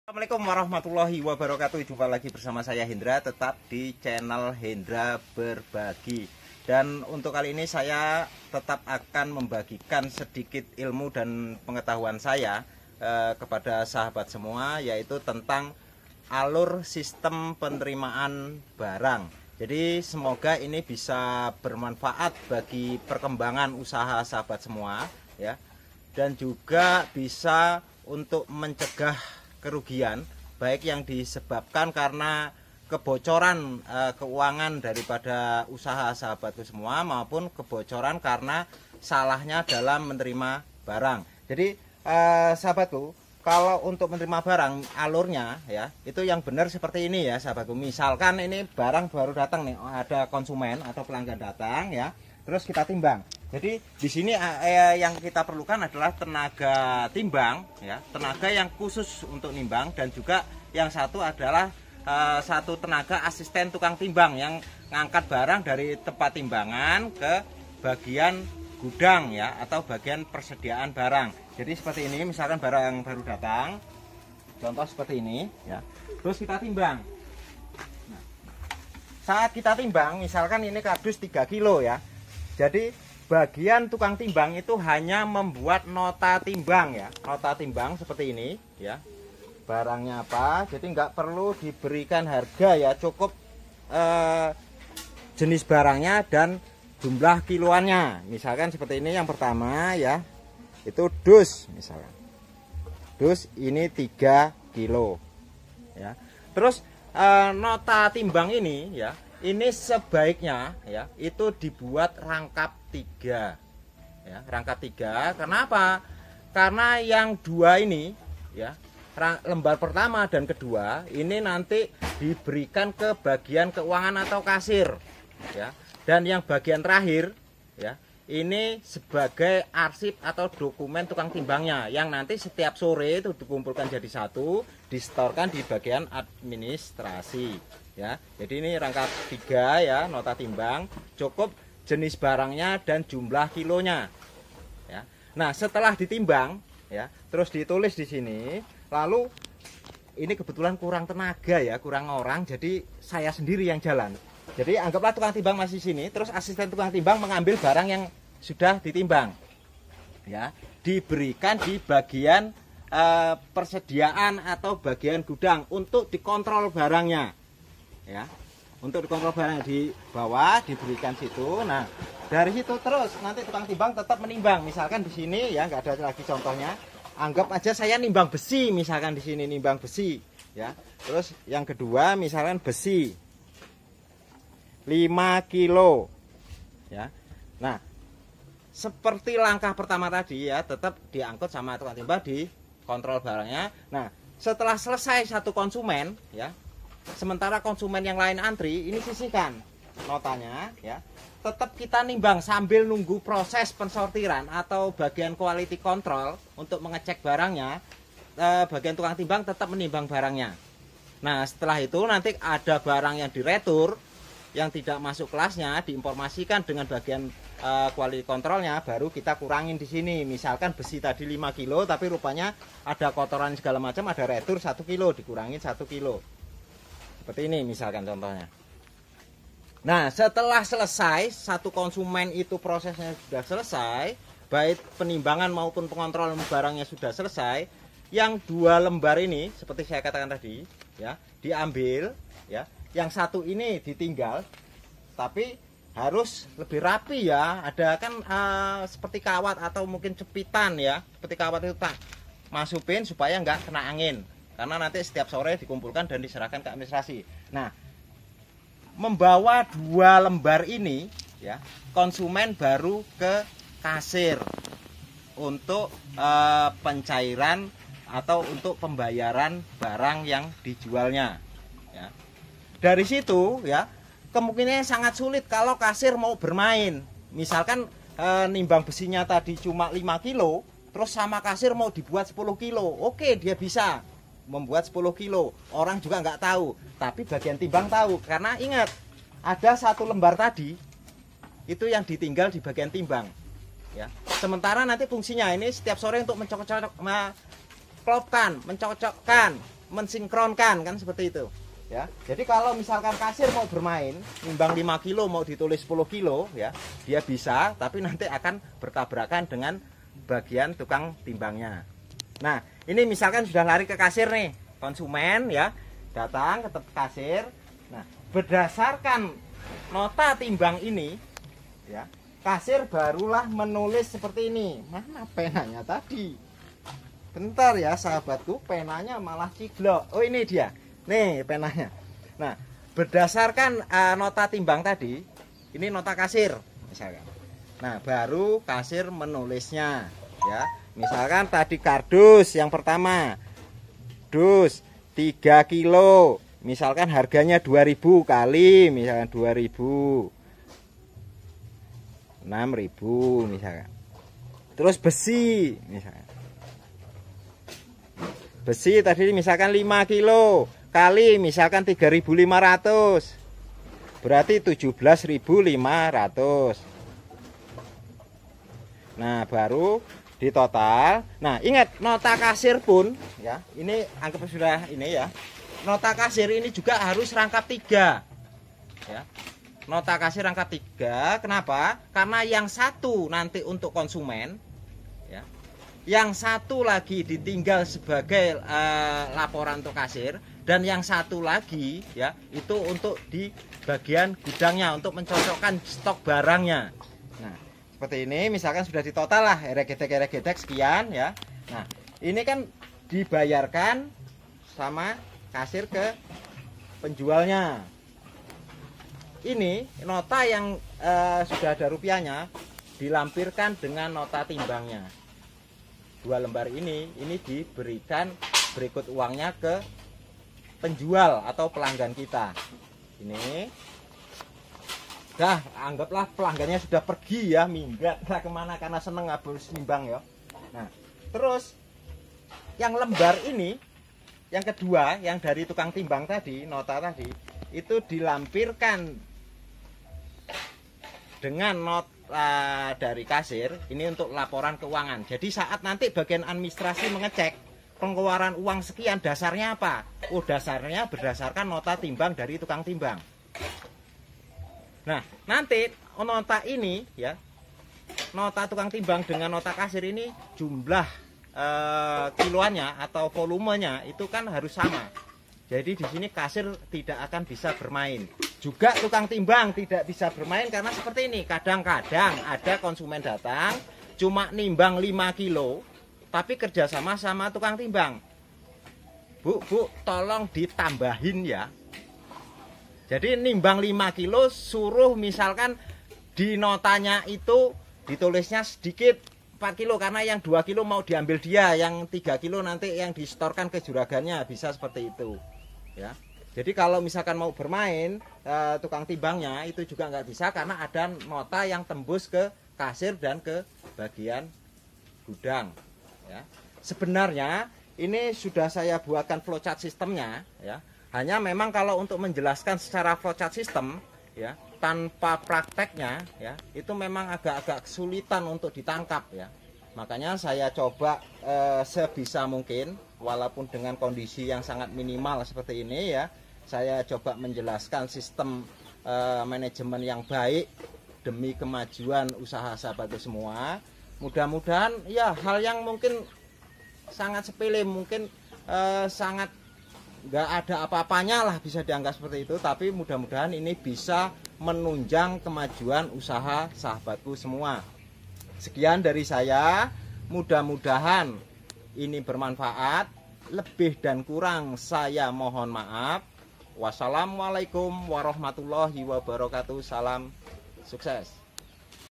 Assalamualaikum warahmatullahi wabarakatuh. Jumpa lagi bersama saya Hendra, tetap di channel Hendra Berbagi. Dan untuk kali ini saya tetap akan membagikan sedikit ilmu dan pengetahuan saya kepada sahabat semua, yaitu tentang alur sistem penerimaan barang. Jadi semoga ini bisa bermanfaat bagi perkembangan usaha sahabat semua ya. Dan juga bisa untuk mencegah kerugian baik yang disebabkan karena kebocoran keuangan daripada usaha sahabatku semua maupun kebocoran karena salahnya dalam menerima barang. Jadi sahabatku, kalau untuk menerima barang alurnya ya itu yang benar seperti ini ya sahabatku. Misalkan ini barang baru datang nih, ada konsumen atau pelanggan datang ya, terus kita timbang. Jadi di sini yang kita perlukan adalah tenaga timbang ya, tenaga yang khusus untuk nimbang, dan juga yang satu adalah satu tenaga asisten tukang timbang yang ngangkat barang dari tempat timbangan ke bagian gudang ya, atau bagian persediaan barang. Jadi seperti ini, misalkan barang baru datang, contoh seperti ini ya, terus kita timbang. Nah, saat kita timbang, misalkan ini kardus 3 kilo ya, jadi bagian tukang timbang itu hanya membuat nota timbang ya, nota timbang seperti ini ya, barangnya apa, jadi nggak perlu diberikan harga ya, cukup jenis barangnya dan jumlah kiloannya. Misalkan seperti ini, yang pertama ya, itu dus, misalkan dus ini 3 kilo ya. Terus nota timbang ini ya, ini sebaiknya ya itu dibuat rangkap 3 ya, rangkap 3. Kenapa? Karena yang dua ini ya, lembar pertama dan kedua ini nanti diberikan ke bagian keuangan atau kasir ya, dan yang bagian terakhir ya ini sebagai arsip atau dokumen tukang timbangnya, yang nanti setiap sore itu dikumpulkan jadi satu, disetorkan di bagian administrasi ya. Jadi ini rangkap 3 ya, nota timbang, cukup jenis barangnya dan jumlah kilonya ya. Nah, setelah ditimbang ya, terus ditulis di sini, lalu ini kebetulan kurang tenaga ya, kurang orang, jadi saya sendiri yang jalan. Jadi anggaplah tukang timbang masih sini, terus asisten tukang timbang mengambil barang yang sudah ditimbang ya, diberikan di bagian persediaan atau bagian gudang untuk dikontrol barangnya ya, untuk dikontrol barangnya di bawah, diberikan situ. Nah, dari situ terus nanti tukang timbang tetap menimbang. Misalkan di sini ya, nggak ada lagi contohnya, anggap aja saya nimbang besi, misalkan di sini nimbang besi ya. Terus yang kedua misalkan besi 5 kilo ya. Nah, seperti langkah pertama tadi ya, tetap diangkut sama tukang timbang, dikontrol barangnya. Nah, setelah selesai satu konsumen ya, sementara konsumen yang lain antri, ini sisihkan notanya ya. Tetap kita nimbang sambil nunggu proses pensortiran atau bagian quality control untuk mengecek barangnya. Bagian tukang timbang tetap menimbang barangnya. Nah, setelah itu nanti ada barang yang diretur, yang tidak masuk kelasnya, diinformasikan dengan bagian quality controlnya, baru kita kurangin di sini. Misalkan besi tadi 5 kilo, tapi rupanya ada kotoran segala macam, ada retur 1 kilo, dikurangin 1 kilo. Seperti ini misalkan contohnya. Nah, setelah selesai satu konsumen itu, prosesnya sudah selesai, baik penimbangan maupun pengontrolan barangnya sudah selesai, yang 2 lembar ini seperti saya katakan tadi ya, diambil ya, yang satu ini ditinggal, tapi harus lebih rapi ya. Ada kan seperti kawat atau mungkin cepitan ya, seperti kawat itu tak masukin supaya nggak kena angin, karena nanti setiap sore dikumpulkan dan diserahkan ke administrasi. Nah, membawa 2 lembar ini ya, konsumen baru ke kasir untuk pencairan atau untuk pembayaran barang yang dijualnya ya. Dari situ ya, kemungkinannya sangat sulit kalau kasir mau bermain. Misalkan nimbang besinya tadi cuma 5 kilo, terus sama kasir mau dibuat 10 kilo. Oke, dia bisa membuat 10 kilo. Orang juga nggak tahu, tapi bagian timbang tahu. Karena ingat, ada 1 lembar tadi, itu yang ditinggal di bagian timbang ya. Sementara nanti fungsinya ini setiap sore untuk mencocokkan mensinkronkan kan seperti itu ya. Jadi kalau misalkan kasir mau bermain nimbang 5 kilo mau ditulis 10 kilo ya, dia bisa, tapi nanti akan bertabrakan dengan bagian tukang timbangnya. Nah, ini misalkan sudah lari ke kasir nih, konsumen ya, datang ke kasir. Nah, berdasarkan nota timbang ini ya, kasir barulah menulis seperti ini. Mana penanya tadi? Bentar ya sahabatku, penanya malah ciglok. Oh, ini dia. Nih penanya. Nah, berdasarkan nota timbang tadi, ini nota kasir misalkan. Nah, baru kasir menulisnya ya. Misalkan tadi kardus yang pertama. Dus 3 kilo. Misalkan harganya 2000 kali misalkan 2000. 6000 misalkan. Terus besi misalkan. Besi tadi misalkan 5 kilo kali misalkan 3500, berarti 17.500. Nah, baru di total. Nah, ingat nota kasir pun ya, ini anggap sudah ini ya, nota kasir ini juga harus rangkap 3 ya. Nota kasir rangkap 3. Kenapa? Karena yang satu nanti untuk konsumen ya, yang satu lagi ditinggal sebagai laporan untuk kasir, dan yang satu lagi ya itu untuk di bagian gudangnya untuk mencocokkan stok barangnya. Nah, seperti ini misalkan sudah ditotal lah eregedek sekian ya. Nah, ini kan dibayarkan sama kasir ke penjualnya. Ini nota yang sudah ada rupiahnya dilampirkan dengan nota timbangnya. 2 lembar ini diberikan berikut uangnya ke penjual atau pelanggan kita. Ini dah anggaplah pelanggannya sudah pergi ya, minggat lah kemana karena seneng habis nimbang ya. Nah, terus yang lembar ini, yang kedua yang dari tukang timbang tadi, nota tadi itu dilampirkan dengan nota dari kasir ini untuk laporan keuangan. Jadi saat nanti bagian administrasi mengecek pengeluaran uang sekian, dasarnya apa? Oh, dasarnya berdasarkan nota timbang dari tukang timbang. Nah, nanti nota ini ya, nota tukang timbang dengan nota kasir ini jumlah kiloannya atau volumenya itu kan harus sama. Jadi di sini kasir tidak akan bisa bermain. Juga tukang timbang tidak bisa bermain karena seperti ini. Kadang-kadang ada konsumen datang cuma nimbang 5 kilo tapi kerjasama sama tukang timbang. Bu, tolong ditambahin ya. Jadi nimbang 5 kilo suruh misalkan di notanya itu ditulisnya sedikit 4 kilo karena yang 2 kilo mau diambil dia, yang 3 kilo nanti yang distorkan ke juragannya, bisa seperti itu ya. Jadi kalau misalkan mau bermain tukang timbangnya itu juga nggak bisa karena ada nota yang tembus ke kasir dan ke bagian gudang ya. Sebenarnya ini sudah saya buatkan flowchart sistemnya ya. Hanya memang kalau untuk menjelaskan secara flowchart sistem ya tanpa prakteknya ya itu memang agak-agak kesulitan untuk ditangkap ya. Makanya saya coba sebisa mungkin walaupun dengan kondisi yang sangat minimal seperti ini ya, saya coba menjelaskan sistem manajemen yang baik demi kemajuan usaha sahabatku semua. Mudah-mudahan ya hal yang mungkin sangat sepele, mungkin sangat nggak ada apa-apanya lah bisa dianggap seperti itu, tapi mudah-mudahan ini bisa menunjang kemajuan usaha sahabatku semua. Sekian dari saya, mudah-mudahan ini bermanfaat. Lebih dan kurang saya mohon maaf. Wassalamualaikum warahmatullahi wabarakatuh. Salam sukses.